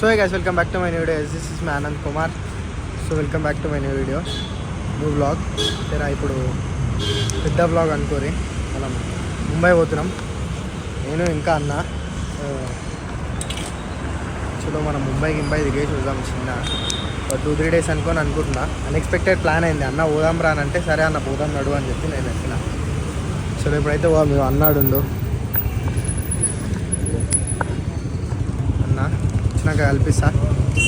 So hey guys, welcome back to my new video. This is my Anand Kumar. So welcome back to my new video, new vlog. तेरा ఇప్పుడు పెద్ద vlog అనుకోరి మనం ముంబై పోతున్నాం నేను ఇంకా అన్న చలో మనం ముంబై దిగే చూద్దాం చిన్న 2-3 days అనుకుంటున్నా అన్ఎక్స్పెక్టెడ్ ప్లాన్ అయింది అన్న పోదాం రా అని అంటే సరే అన్న పోదాం నడు అని చెప్పి నేను చెప్పిన చలో ఇప్పుడైతే మేము అన్నాడు వచ్చినాక కల్పిస్తా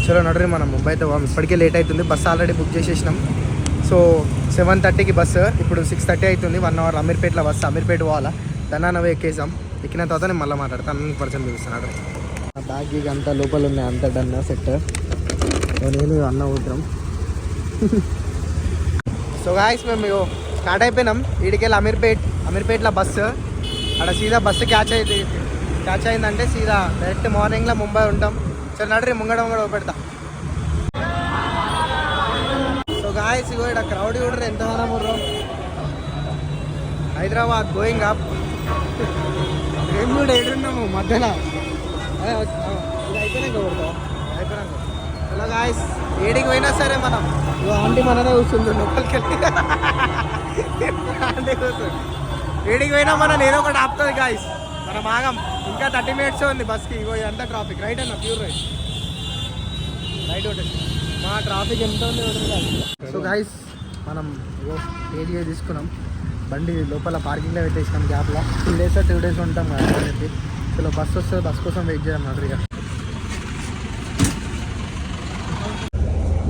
చలో నడరి మనం ముంబై అయితే పోదాం ఇప్పటికే లేట్ అవుతుంది బస్సు ఆల్రెడీ బుక్ చేసేసినాం సో 7:30కి బస్సు ఇప్పుడు 6:30 అవుతుంది 1 hour అమీర్పేటలో బస్సు అమీర్పేట పోవాలా దన్నానవే ఎక్కేసాం ఎక్కిన తర్వాత నేను మళ్ళీ మాట్లాడతాను 100% చూపిస్తున్నాడు నా బ్యాగ్ ఇక అంతా లోపల ఉన్నాయి అంత డన్ సెట్ నేను అన్న ఊద్దాం సో గాయస్ మేము స్టార్ట్ అయిపోయినాం వీడికెళ్ళి అమీర్పేటలో బస్సు అక్కడ సీదా బస్సు క్యాచ్ అయిందంటే సీదా డైరెక్ట్ మార్నింగ్లో ముంబై ఉంటాం సరే నడరి ముంగడ పెడతా సో గాయస్ ఇగో ఇక్కడ క్రౌడ్ కూడా ఎంత ఉర్రం హైదరాబాద్ గోయింగ్ అప్ మేము కూడా ఎదురున్నాము మధ్యలో ఇది అయిపోయినాక కొడతాం హలో గాయస్ ఏడికి పోయినా సరే మనం ఇగో ఆంటీ మననే కూర్చుంది లోపలికి వెళ్ళి ఆంటీ కూర్చుంది ఏడికి పోయినా మనం ఏదో ఒకటి ఆపుతుంది గాయస్ మనం ఆగం ఇంకా 30 minutes ఉంది బస్కి ఇగో ఎంత ట్రాఫిక్ రైట్ అన్న ప్యూర్ రైట్ ఒకటి మా ట్రాఫిక్ ఎంత ఉంది సో గైస్ మనం ఇగో ఏరియా తీసుకున్నాం బండి లోపల పార్కింగ్లో పెట్టేసినాం గ్యాప్లో 2 days 2 days ఉంటాం కదా అని చెప్పి చలో బస్సు వస్తుంది బస్ కోసం వెయిట్ చేయాలి మాట ఇక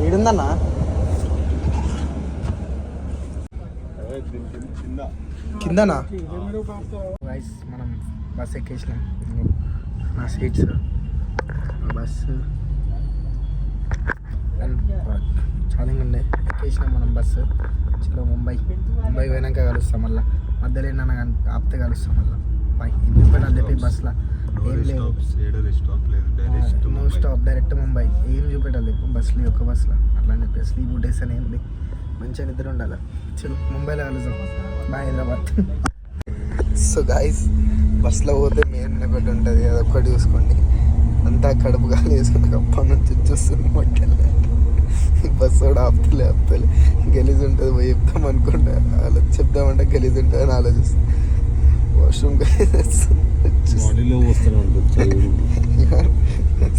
ఏడుందన్నా కిందనా గైస్ మనం బస్ ఎక్కేసినాం నా సీట్స్ బస్సు చాలా ఉన్నాయి ఎక్కేసినాం మనం బస్సు చలో ముంబై పోయినాక కలుస్తాం మళ్ళీ మధ్యలో ఏంటన్నా కానీ ఆపితే కలుస్తాం మళ్ళీ బై ఇంటిపోయినా చెప్పి బస్సులో ఏం లేవు నో స్టాప్ డైరెక్ట్ ముంబై ఏం చూపెట్టాలి చెప్పు బస్సులో ఒక్క బస్సులో అట్లా అని చెప్పి స్లీప్ ఉట్టేస్తాను ఏంటి మంచిగా నిద్ర ఉండాలి చలో ముంబైలో కలుస్తాం బాయ్ హైదరాబాద్ సో గాయస్ బస్సులో పోతే మెయిన్ ఒకటి ఉంటుంది అదొక్కటి చూసుకోండి అంతా కడుపు గాలి వేసుకుని అప్పటి నుంచి చూస్తుంది మట్టెళ్ళి బస్సు కూడా ఆపుతలే గలీజ్ ఉంటుంది పోయి చెప్తాం అనుకుంటా చెప్దామంటే గలీజ్ ఉంటుంది అని ఆలోచిస్తాను వాష్రూమ్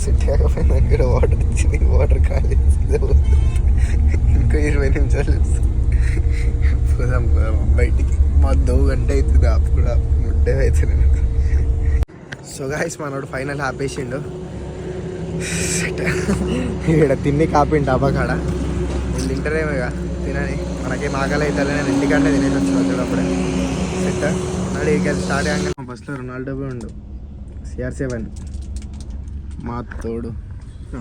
సెట్ కాకపోయినా ఇక్కడ వాటర్ ఇచ్చింది వాటర్ ఖాళీ ఇంకో 20 నిమిషాలు చూస్తాం పోదాం బయటికి మా 2 గంట అవుతుంది ఆపు కూడా ముడ్డే అవుతుంది సో గాయస్ మనోడు ఫైనల్ ఆపేసిండు ఇక్కడ తిండి కాపిండి డాబా కాడ వీళ్ళు తింటారేమోగా తినని మనకేం ఆకలి అవుతుంది నేను ఇంటికంటే తినేసి వచ్చిన అప్పుడే సెట్ నాడు ఇక స్టార్ట్ అయ్యాక మా బస్సులో రొనాల్డో ఉండు CR7 మా తోడు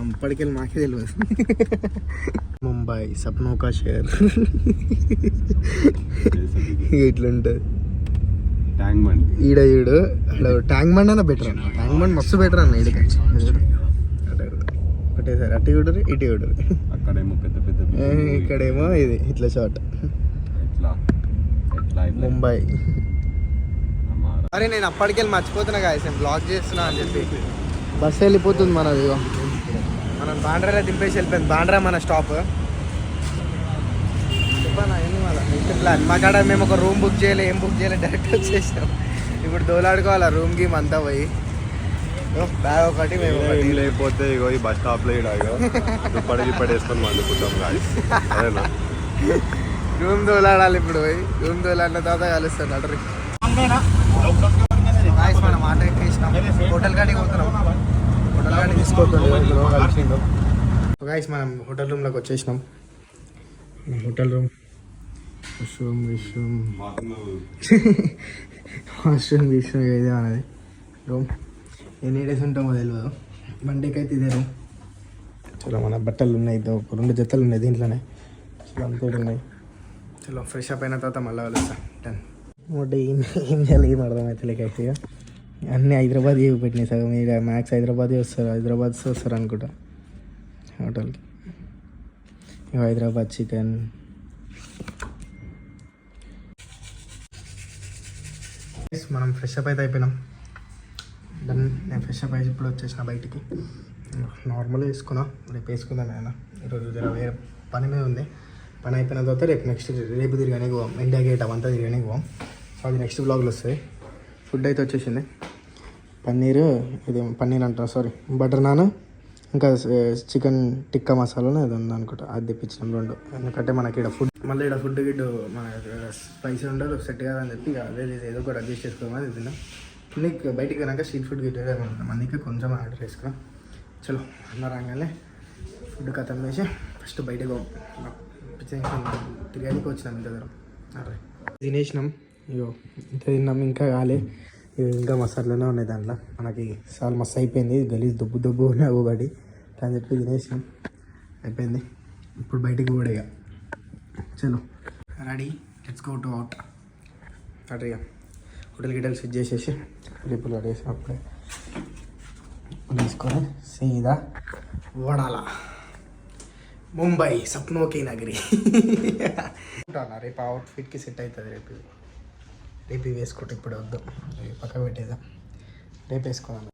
అప్పటికెళ్ళి మాకే తెలియదు ముంబై సప్నోకా షేర్ ఇట్లుంటుంది ఈడు ట్యాంక్ బండ్ అన్న బెటర్ అన్న ట్యాంక్ బండ్ మస్తు బెటర్ అన్న ఈడికి ఒకటేసారి అటు చూడరు ఇటు చూడరు ఇక్కడేమో ఇది ఇట్లా షార్ట్ ముంబై అరే నేను అప్పటికెళ్ళి మర్చిపోతున్నా కాదు బ్లాక్ చేస్తున్నా అని చెప్పి బస్సు వెళ్ళిపోతుంది మనది మనం బాండ్రాలో దింపేసి వెళ్ళిపోయింది బాండ్రా మన స్టాప్ చెప్పనా ఏంది మళ్ళీ ప్లాన్ మా కాడ మేము ఒక రూమ్ బుక్ చేయలే ఏం బుక్ చేయలే డైరెక్ట్ వచ్చేసాం ఇప్పుడు దోలాడుకోవాలి రూమ్ కి అంతా పోయి బ్యాగ్ ఒకటి మేము లేకపోతే ఇగో ఈ బస్ స్టాప్ లో వేసుకొని వండుకుంటాం రూమ్ దోలాడాలి ఇప్పుడు పోయి రూమ్ దోలాడిన తర్వాత కలుస్తాను అడ్రీ మనం ఆటో ఎక్కేసినాం హోటల్ కాడికి పోతున్నాం హోటల్ కాడికి తీసుకోవద్దు గైస్ మనం హోటల్ రూమ్లోకి వచ్చేసినాం హోటల్ రూమ్ వాష్రూమ్ ఇదే అనేది రూమ్ ఎన్ని డేస్ ఉంటామో తెలియదు మండేకి అయితే ఇదే రూమ్ చలో మన బట్టలు ఉన్నాయి 2 జతలు ఉన్నాయి దీంట్లోనే చలో అంతే ఉన్నాయి చలో ఫ్రెష్ అప్ అయిన తర్వాత మళ్ళీ కలుస్తా డన్ ఏం చేయాలి ఏం అర్థమైతే లేకైతే అన్నీ హైదరాబాద్ పెట్టినాయి సగం మీరు మ్యాక్స్ హైదరాబాద్ వస్తారు అనుకుంటా హోటల్కి హైదరాబాద్ చికెన్ మనం ఫ్రెష్ అప్ అయితే అయిపోయినాం డన్ నేను ఫ్రెష్ అప్ అయ్యి ఇప్పుడు వచ్చేసిన బయటికి నార్మల్గా వేసుకున్నా, రేపు వేసుకుందాం ఆయన. ఈరోజు జర వేరే పని మీద ఉంది. పని అయిపోయిన తర్వాత రేపు నెక్స్ట్ రేపు తిరగడానికి పోవాం. ఇండియా గేట్ అవంతా తిరగడానికి పోవాం. సో అది నెక్స్ట్ బ్లాగ్లో వస్తుంది. ఫుడ్ అయితే వచ్చేసింది. పన్నీర్, ఇది పన్నీర్ అంటారు, సారీ బటర్ నాన్, ఇంకా చికెన్ టిక్కా మసాలా ఏదో ఉంది అనుకుంటా. అది తెప్పించినాం 2. ఎందుకంటే మనకి ఇక్కడ ఫుడ్ మళ్ళీ ఇక్కడ ఫుడ్ గిడ్డు మన స్పైసీ ఉండదు, సెట్ కాదని చెప్పి అదే ఏదో కూడా అడ్జస్ట్ చేసుకోమని తిన్నాం. నీకు బయటికి వెళ్ళాక స్ట్రీట్ ఫుడ్ గిట్ట ఏదైనా మందికి కొంచెం ఆర్డర్ చేసుకున్నాం. చలో అన్న రాగానే ఫుడ్ ఖతం చేసి ఫస్ట్ బయటకు పోం. తిరగడానికి వచ్చినాం ఇంత దూరం. అరే తినేసినాం, ఇగో ఇంత తిన్నాం, ఇంకా కాలే, ఇంకా మసాలానే ఉన్నాయి దాంట్లో. మనకి చాలా మస్తు అయిపోయింది, గలీజ్ దుబ్బు ఉన్నాయి ఒకటి అని చెప్పి తినేసినాం, అయిపోయింది. ఇప్పుడు బయటికి కూడా ఇక చలో ready, let's go to out. అట్లా ఇక హోటల్ గిటల్ సెట్ చేసేసి రేపు రెడీ అప్పుడే తీసుకొని సీదా వడాల ముంబై సప్నోకి నగరి. రేపు అవుట్ఫిట్కి సెట్ అవుతుంది. రేపు ఇవి వేసుకుంటే ఇప్పుడు వద్దు, పక్క పెట్టేదా, రేపు వేసుకోవాలి.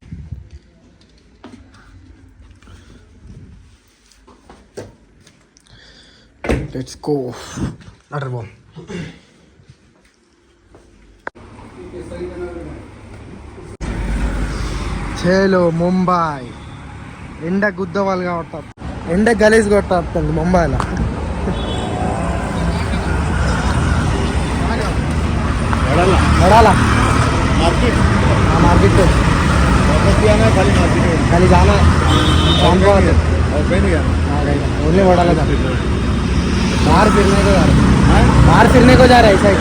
లెట్స్ గో అటర్ బోమ్. చలో ముంబై. ఎండ గుద్దవాళ్ళుగా కొట్టారు, ఎండ గలీజ్ కొట్టాడుతుంది ముంబైలో. मार्केट खाली जाना ओनली वडाला जा, बाहर फिरने को जा रहे, बाहर फिरने को जा रहे हैं साइड.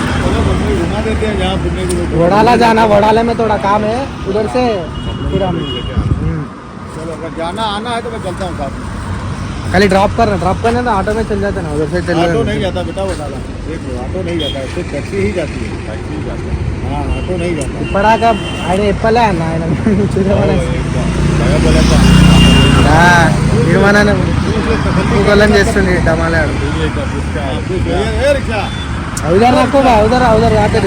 वडाला जाना, वडाला में थोड़ा काम है, उधर से फिर हम चलो अगर जाना आना है तो मैं चलता हूँ साथ में. खाली ड्रॉप करना तो ऑटो में चल जाते ना, उधर से चल. ऑटो नहीं जाता बेटा, वडाला देख लो, ऑटो नहीं जाता, सिर्फ टैक्सी ही जाती है. टैक्सी जाता है, हाँ ऑटो नहीं जाता. पड़ा का अरे एप्पल है ना విమానాన్ని భూగోళం చేస్తుంది డమాలాడు. ఉదర్ నాకు ఉదర్ ఉదర్ ఆటో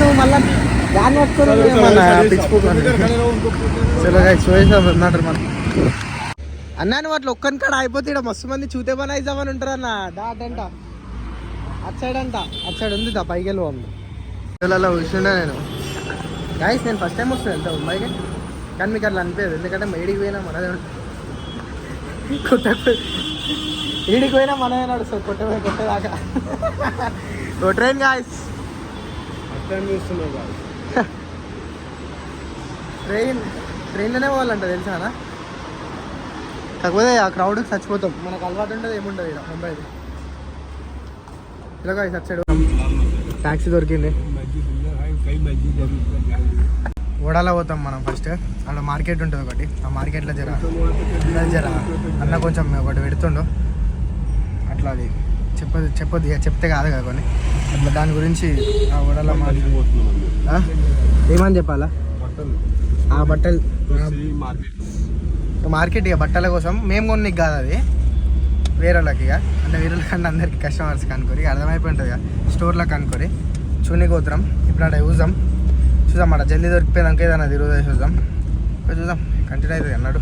నువ్వు మళ్ళీ దాన్ని వస్తున్నాడు చూసాడు మనం. అన్నా నువ్వు అట్లా ఒక్కని కాడ అయిపోతే ఇక్కడ మస్తు మంది చూతే పని అయిద్దామని ఉంటారు అన్న. డాట్ అంట అటు సైడ్ ఉంది దా, పైకి వెళ్ళి పిల్లల్లో కూర్చుండే నేను. గాయస్ నేను ఫస్ట్ టైం వస్తాను ఎంత ముంబైకి, కానీ మీకు అట్లా అనిపించదు, ఎందుకంటే ఏడికి పోయినా మనదే ఏడికి పోయినా మనమే నడుస్తుంది కొట్టేదాకా. ఓ ట్రైన్ గాయస్, ట్రైన్లోనే పోవాలంట తెలుసా అన్న. కాకపోతే ఆ క్రౌడ్కి చచ్చిపోతాం, మనకు అలవాటు ఉండదు ఏముండదు ఇక్కడ ముంబైది. ఇలా గాయస్ అటు సైడ్ ట్యాక్సీ దొరికింది, వడాలా పోతాం మనం. ఫస్ట్ అక్కడ మార్కెట్ ఉంటుంది ఒకటి, ఆ మార్కెట్లో జర అన్న కొంచెం ఒకటి పెడుతుండు అట్లా. అది చెప్పొద్దు ఇక, చెప్తే కాదు కదా కొన్ని అట్లా. దాని గురించి ఆ వడాలా ఏమని చెప్పాలా, ఆ బట్టలు మార్కెట్ ఇక బట్టల కోసం మేము కొనికి కాదు, అది వేరేళ్ళకి ఇక, అంటే వేరేళ్ళకి అంటే అందరికి కస్టమర్స్కి అనుకోరి అర్థమైపోయి ఉంటుంది కదా, స్టోర్లకు అనుకోరి చూనికి పోతున్నాం. ఇప్పుడు అక్కడ చూద్దాం అక్కడ జల్దీ దొరికిపోయినాక ఏదన్నా తిరుగుదా చూద్దాం కంటిన్యూ అవుతుంది అన్నాడు.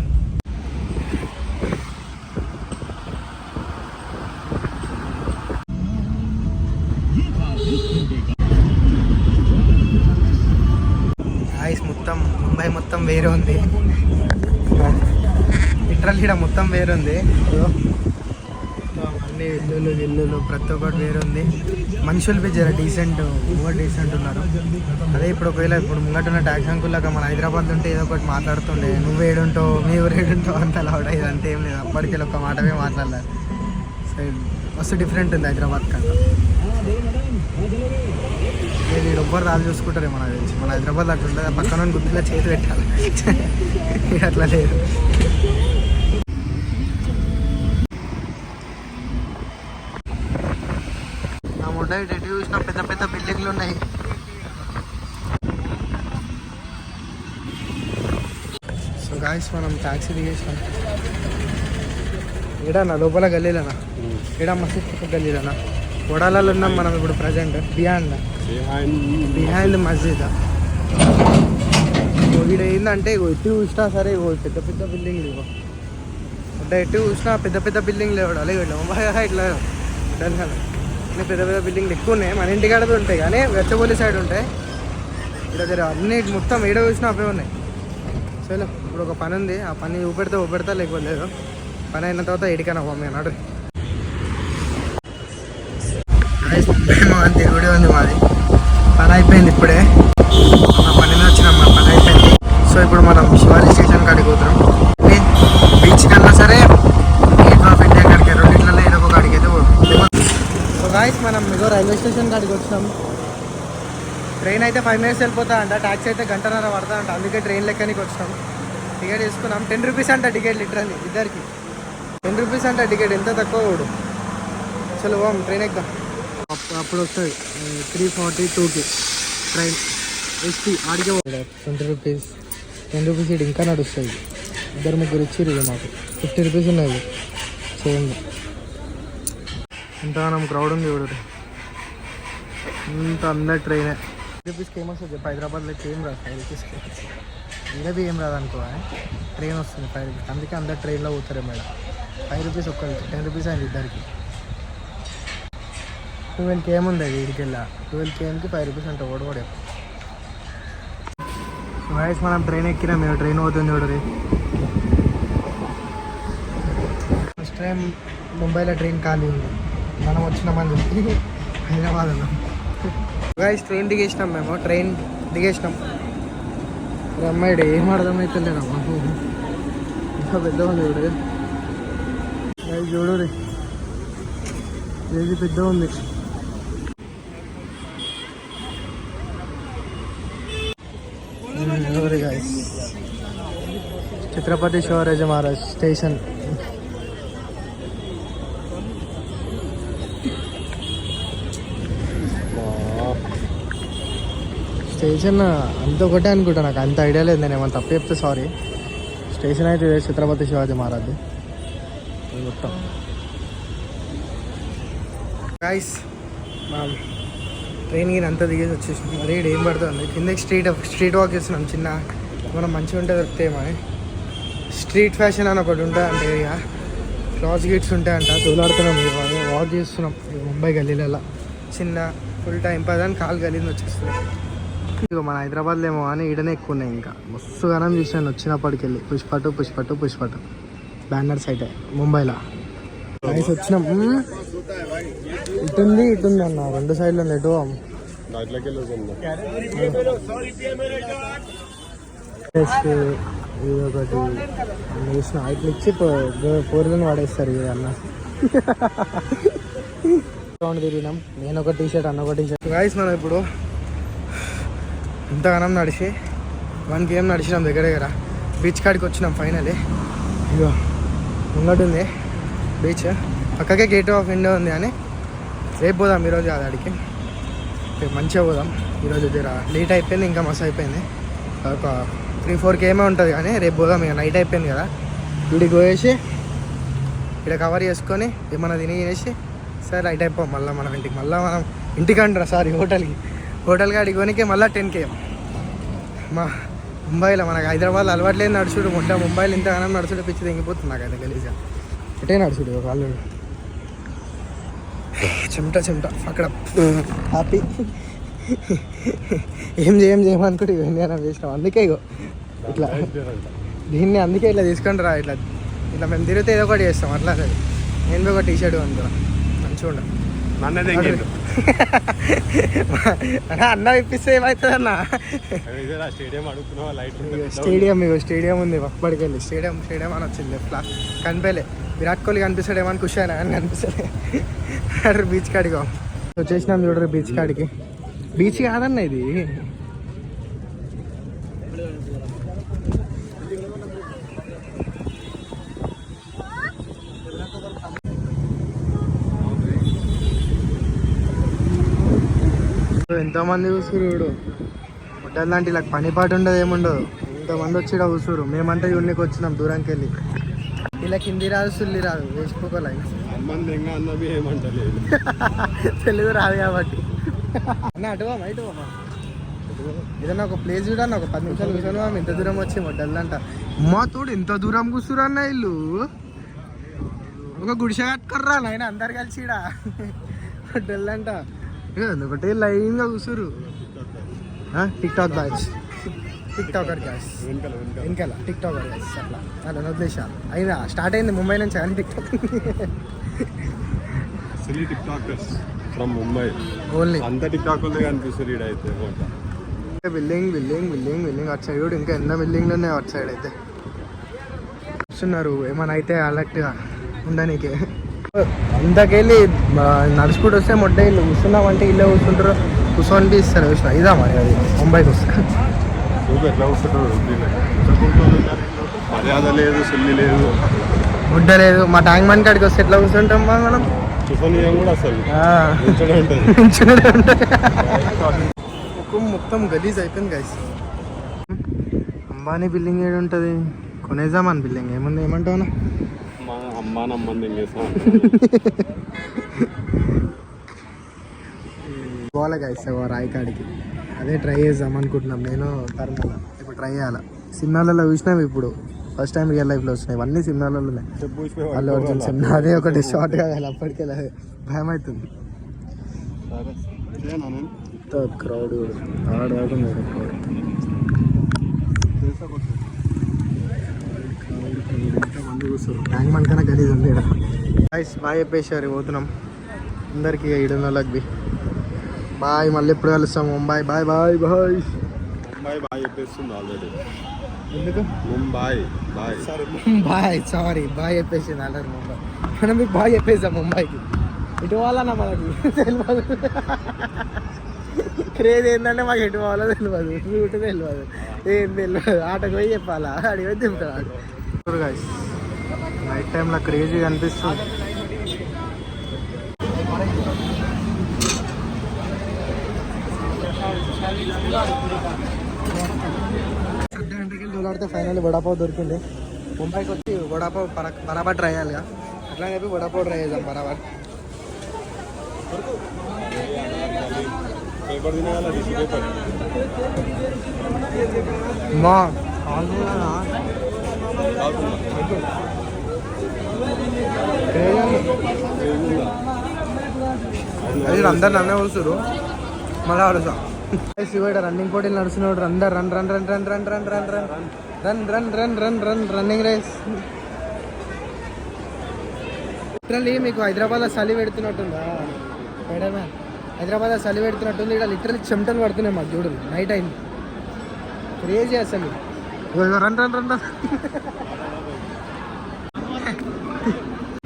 ఐస్ మొత్తం ముంబై మొత్తం వేరే ఉంది, లిటరల్ ఇక్కడ మొత్తం వేరే ఉంది. అన్ని ఇల్లులు ప్రతి ఒక్కటి వేరే ఉంది. మనుషులు బి జర డీసెంట్ ఉన్నారు. అదే ఇప్పుడు ఒకవేళ ఇప్పుడు ముంగటున్న ట్యాక్స్ అంకుల్లాగా మన హైదరాబాద్ ఉంటే ఏదో ఒకటి మాట్లాడుతుండే, నువ్వు ఏడుంటావు మీ ఊరు ఏడుంటావు అంత లౌడ్. ఇదంతా ఏం లేదు, అప్పటికి ఒక మాటమే మాట్లాడలేదు. సో మస్తు డిఫరెంట్ ఉంది హైదరాబాద్ కన్నా. నేను ఎవ్వరు రాజు చూసుకుంటారే మనకు తెలిసి. మన హైదరాబాద్ అట్లా ఉంటుంది, పక్కన గుర్తులా చేతి పెట్టాలి, అట్లా లేదు. ఎటు చూసినా పెద్ద పెద్ద బిల్డింగ్లు ఉన్నాయి. సో గాయస్ మనం ట్యాక్సీ దిగేసినాం. ఏడన్నా లోపల గల్లీలనా, ఏడా మసీద్ గల్లీలనా, వడాలలో ఉన్నాం మనం ఇప్పుడు ప్రజెంట్. బిహైండ్ మస్జిద్ వీడు ఏంటంటే ఎటు చూసినా సరే పెద్ద పెద్ద బిల్డింగ్లు ఇగో అంటే ఎటు చూసినా పెద్ద పెద్ద బిల్డింగ్లు ఇవ్వడు అలాగే ఇట్లా అన్నీ పెద్ద పెద్ద బిల్డింగ్లు ఎక్కువ ఉన్నాయి. మన ఇంటికాడ ఉంటాయి కానీ వెచ్చబోలి సైడ్ ఉంటాయి. ఇక్కడ దగ్గర అన్ని మొత్తం ఏడ చూసినా అవే ఉన్నాయి. సరే ఇప్పుడు ఒక పని ఉంది, ఆ పని ఊపెడతా లేకపోతే లేదు. పని అయిన తర్వాత ఎడికైనా పోమే అన్నాడు. తిరుగుడే ఉంది మాది. పని అయిపోయింది ఇప్పుడే, ఆ పని వచ్చినాం, మా పని అయిపోయింది. సో ఇప్పుడు మనం శివాజీ స్టేషన్ కాడికి పోతున్నాం. బీచ్ కన్నా సరే గేట్ ఆఫ్ ఇండియా కాడికి రెండిట్లలో ఏదో ఒక కాడికి అయితే పోతాం. సో గాయ్స్ మనం ఏదో రైల్వే స్టేషన్ కాడికి వచ్చినాం. ట్రైన్ అయితే 5 minutes వెళ్ళిపోతా అంట, ట్యాక్సీ అయితే 1.5 పడతా అంట. అందుకే ట్రైన్ లెక్కనికి వచ్చినాం. టికెట్ తీసుకున్నాం. 10 rupees అంట టికెట్, లిటరల్లీ ఇద్దరికి 10 rupees అంట టికెట్. ఎంత తక్కువ కూడా. చలో ట్రైన్ ఎక్కుదాం. అప్పుడు వస్తుంది 342కి ట్రైన్ ఎస్టీ ఆడికే 20 rupees 10 rupees ఇది ఇంకా నడుస్తుంది. 2-3 ఇచ్చిర్రు ఇది మాకు. 50 rupees ఉన్నాయి చేయండి. ఇంతగానం క్రౌడ్ ఉంది ఇప్పుడు. ఇంత అందరు ట్రైనే. 5 rupeesకి ఏమొస్తుంది చెప్పి హైదరాబాద్లో ఏం రాదు. 5 rupeesకి ఇదేది ఏం రాదు అనుకో. ట్రైన్ వస్తుంది 5 rupees. అందుకే అందరు ట్రైన్లో పోతారు మేడం. 5 rupees ఒక్కరికి, 10 rupees అయింది ఇద్దరికి. 12 km ఉంది అది ఇడికెళ్ళా. 12 kmకి 5 rupees అంటే ఓడవడే. వాయిస్ మనం ట్రైన్ ఎక్కినా, మేము ట్రైన్ పోతుంది చూడరి. ఫస్ట్ టైం ముంబైలో ట్రైన్ ఖాళీ ఉంది. మనం వచ్చినామని చెప్పి హైదరాబాద్ ఉన్నాం. వాయిస్ ట్రైన్ దిగేసినాం, మేము ట్రైన్ దిగేసినాం. అమ్మాయిడు ఏం అర్థమవుతుందేనమ్మా, ఇంకా పెద్ద ఉంది చూడు. చూడు ఏది పెద్ద ఉంది. ఛత్రపతి శివాజీ మహారాజ్ స్టేషన్. స్టేషన్ అంత ఒకటే అనుకుంటా, నాకు అంత ఐడియా లేదు. నేను ఏమైనా తప్పు చెప్తే సారీ. స్టేషన్ అయితే ఛత్రపతి శివాజీ మహారాజ్ మొత్తం. గాయ్స్ మనం ట్రైన్ గిని అంతా దిగేసి వచ్చేసినాం. మరి ఏం పడుతుంది కిందకి స్ట్రీట్ వాక్ చేస్తున్నాం. చిన్న మనం మంచిగా ఉంటే దొరుకుతాయి. మన స్ట్రీట్ ఫ్యాషన్ అని ఒకటి ఉంటుంది అంటే ఇక క్లాస్ గేట్స్ ఉంటాయంట. తోలాడుతున్నాం, వాక్ చేస్తున్నాం ముంబై గల్లీలలో. చిన్న ఫుల్ టైం పదని కాలు గలీని వచ్చేస్తున్నాయి. ఇక మన హైదరాబాద్లో ఏమో అని ఈడనే ఎక్కువ ఉన్నాయి. ఇంకా మస్తు గానం చూసాను వచ్చినప్పటికి వెళ్ళి. పుష్పటు బ్యానర్స్ అయితే ముంబైలో వచ్చినాం. ఇటుంది అన్న, 2 సైడ్లో ఎటు ఇది ఒకటి వేసిన ఇట్లా ఇచ్చి పోరులను వాడేస్తారు ఇది అన్న. రౌండ్ తిరిగినాం. నేను ఒక టీషర్ట్, అన్న ఒక టీషర్ట్. గాయ్స్ మనం ఇప్పుడు ఇంతగానం నడిచి 1 km నడిచినాం. దగ్గర బీచ్ కాడికి వచ్చినాం ఫైనలీ. ఇగో ముంగటి ఉంది బీచ్, పక్కకే గేట్ ఆఫ్ ఇండియా ఉంది. అని రేపు పోదాం, ఈరోజు కాదు ఆడికి. రేపు మంచిగా పోదాం. ఈరోజు లేట్ అయిపోయింది, ఇంకా మస్తు అయిపోయింది. ఒక 3-4 km ఉంటుంది కానీ రేపు పోదాం. ఇక నైట్ అయిపోయింది కదా, గుడికి పోయేసి ఇక్కడ కవర్ చేసుకొని ఏమన్నా తినేసి సరే నైట్ అయిపోం. మళ్ళీ మనం ఇంటికి అంటారా సారీ హోటల్కి అడిగి కొనికి మళ్ళీ 10 km. మా ముంబైలో మనకు హైదరాబాద్లో అలవాట్లేదు నడుచుడు. ముంబైలో ఇంతగానో నడుచుడు పిచ్చి తెంగిపోతుంది నాకైతే గలీజ్గా. ఎటే నడుచుడు ఒక వాళ్ళు చెమట అక్కడ హ్యాపీ. ఏం చేయమనుకుంటే ఇవన్నీ చేసినాం. అందుకే ఇగో ఇట్లా దీన్ని అందుకే ఇట్లా తీసుకొని రా. ఇట్లా మేము తిరిగితే ఏదో ఒకటి చేస్తాం. అట్లా నేను ఒక టీషర్ట్ అనుకున్నా మంచిగా ఉండ. అన్న ఇప్పిస్తే ఏమవుతుంది అన్న. స్టేడియం ఉంది పక్కడికి వెళ్ళి. స్టేడియం అని వచ్చింది లెఫ్ట్లో కనిపించలే. విరాట్ కోహ్లీ కనిపిస్తాడు ఏమని ఖుషి అయినా అని కనిపిస్తాడే. బీచ్ కాడిగా వచ్చేసినాం చూడరు. బీచ్ కాడికి బీచ్ కాదన్న ఇది. ఎంతోమంది కూసురు. హోటల్ లాంటి ఇలా పని పాటు ఉండదు, ఏముండదు. ఎంతమంది వచ్చి ఇక్కడ కూసురు. మేమంటే యూనిక్ వచ్చినాం దూరానికి వెళ్ళి. ఇలా హిందీ రాదు, సుల్లి రాదు, వేసుకోలే. తెలుగు రాదు కాబట్టి అన్న అటువా ఏదన్నా ఒక ప్లేస్ చూడన్నా ఒక 10 నిమిషాలు కూర్చొని మేము ఇంత దూరం వచ్చి మొడ్డల్లంట మా తోడు ఇంత దూరం కూర్చురన్న ఇల్లు ఒక గుడిసె కట్టుకుర్రా నాయన అందరు కలిసి ఈడ మొడ్డల్లంట ఒకటే లైన్గా కూర్చురు TikTok batch TikToker guys వెనకాల టిక్ టాకర్ గ్యాస్ అట్లా అలా వదిలేసాను అయినా స్టార్ట్ అయింది ముంబై నుంచి కానీ టిక్ టాక్ అసలు TikTokers from Mumbai only అంత టిక్ టాక్ ఉంది కనిపిస్తుంది ఈడైతే బిల్డింగ్ బిల్డింగ్ బిల్డింగ్ బిల్డింగ్ అటు సైడ్ ఇంకా ఎన్నో బిల్డింగ్లు అటు సైడ్ అయితే వస్తున్నారు ఏమైనా అయితే అలర్ట్గా ఉండనీకే అంతకెళ్ళి నడుచుకుంటూ వస్తే మొట్ట ఇల్లు కూర్చున్నామంటే ఇల్లే కూర్చుంటారు కూర్చొని ఇస్తారు చూసిన ఇదా మరి అది ముంబైకి వస్తా ఎట్లా వస్తుంటారు మర్యాద లేదు సుల్లి లేదు ముడ్డ లేదు మా ట్యాంక్ బండ్ కాడికి వస్తే ఎట్లా కూర్చుంటాం మనం కూడా అసలు మొత్తం గలీజ్ అయిపోయింది గైస్ అంబానీ బిల్డింగ్ ఏడు ఉంటుంది కొనేద్దామని బిల్డింగ్ ఏముంది ఏమంటావునా అమ్మా నమ్మంది పోవాలి గైస్ రాయి కాడికి అదే ట్రై చేద్దాం అనుకుంటున్నాం నేను తరుమల ఇప్పుడు ట్రై చేయాలి సినిమాలలో చూసినాం ఇప్పుడు ఫస్ట్ టైం రియల్ లైఫ్లో వచ్చినాయి ఇవన్నీ సినిమాలలో అల్లు అర్జున్ సినిమా అదే ఒకటి షార్ట్ కావాలి అప్పటికే భయం అవుతుంది క్రౌడ్ ట్యాంక్ బండ్ కన్నా గలీజ్ ఉంది గైస్ బాయ్ చెప్పేసారు పోతున్నాం అందరికి 700 బాయ్ మళ్ళీ ఎప్పుడు కలుస్తాం Mumbai bye bye bye Mumbai bye చెప్పేస్తుంది ఆల్రెడీ ఎందుకు Mumbai bye bye sorry bye చెప్పేసింది ఆల్రెడీ ముంబై మనం మీకు బాయ్ చెప్పేసాం ముంబైకి ఇటు వాళ్ళన్నా మనకి తెలియదు క్రేజ్ ఏంటంటే మాకు ఎటు పోవాలో తెలియదు రూట్ తెలియదు ఏం తెలియదు ఆటకు పోయి చెప్పాలా అడిగి తింటాడు గాయస్ నైట్ టైంలో క్రేజీ అనిపిస్తుంది గంటకి దూలాడితే ఫైనల్ వడాపావ్ దొరికింది ముంబైకి వచ్చి వడాపావ్ బరాబర్ ట్రై చేయాలిగా అట్లా చెప్పి వడాపావ్ ట్రై చేద్దాం బరాబర్ మా అది అందరు నన్నే వస్తారు మళ్ళీ అడుగుతాం శివుడు రన్నింగ్ పోటీలు నడుస్తున్నాడు అందరు run run run run run run run run run run run run run running race literally మీకు హైదరాబాద్లో చలి పెడుతున్నట్టుందా మేడమే హైదరాబాద్లో చలి పెడుతున్నట్టుంది ఇక్కడ లిటరల్లీ చెమటలు పడుతున్నాయి మాకు చూడు నైట్ అయింది క్రేజీ అసలు రన్ రన్ రన్ రన్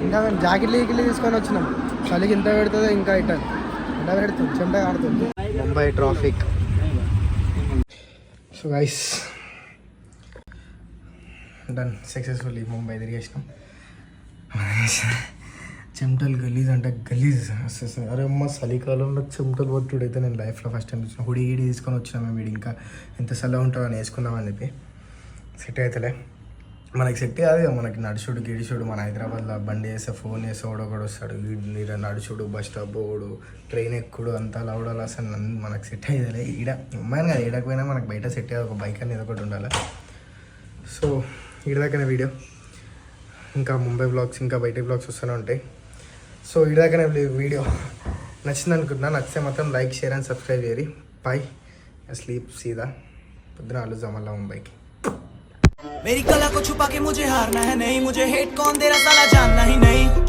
ఇంకా మేము జాకెట్లు గీకిట్లు తీసుకొని వచ్చినాం చలికి ఇంత పెడుతుందో ఇంకా ఇట్లా ఎండ పెడుతుంది చెమట ఆడుతుంది Mumbai traffic so guys done successfully Mumbai తిరిగేసినాం చెమటలు గలీజ్ అంటే గలీజ్ అరే అమ్మ చలికాలంలో చెమటలు పట్టుడైతే నేను లైఫ్లో ఫస్ట్ టైం వచ్చిన హుడి గిడి తీసుకొని వచ్చినా మేము వీడు ఇంకా ఎంత చల్లగా ఉంటుందో అని వేసుకుందామని చెప్పి సెట్ అవుతలే మనకి సెట్ కాదు కదా మనకి నడుచుడు గిడిచుడు మన హైదరాబాద్లో బండి వేస్తే ఫోన్ వేస్తే కూడా వస్తాడు వీడు నడుచుడు బస్ స్టాప్ పోడు ట్రైన్ ఎక్కుడు అంతా లవడాలి అసలు మనకు సెట్ అయ్యేదిలే ఈడ అమ్మాయిని కదా ఈడకపోయినా మనకు బయట సెట్ అయ్యేది ఒక బైక్ అనేది ఒకటి ఉండాలి సో ఈడదాకానే వీడియో ఇంకా ముంబై బ్లాగ్స్ ఇంకా బయట బ్లాగ్స్ వస్తూనే ఉంటాయి సో ఈడదాకానే వీడియో నచ్చింది అనుకుంటున్నా నచ్చితే మాత్రం లైక్ షేర్ అండ్ సబ్స్క్రైబ్ చేయరి బాయ్ స్లీప్ సీదా పొద్దున ఆలోచన మళ్ళీ ముంబైకి मेरी कला को छुपा के मुझे हारना है नहीं मुझे हेट कौन दे रहा साला जानना ही नहीं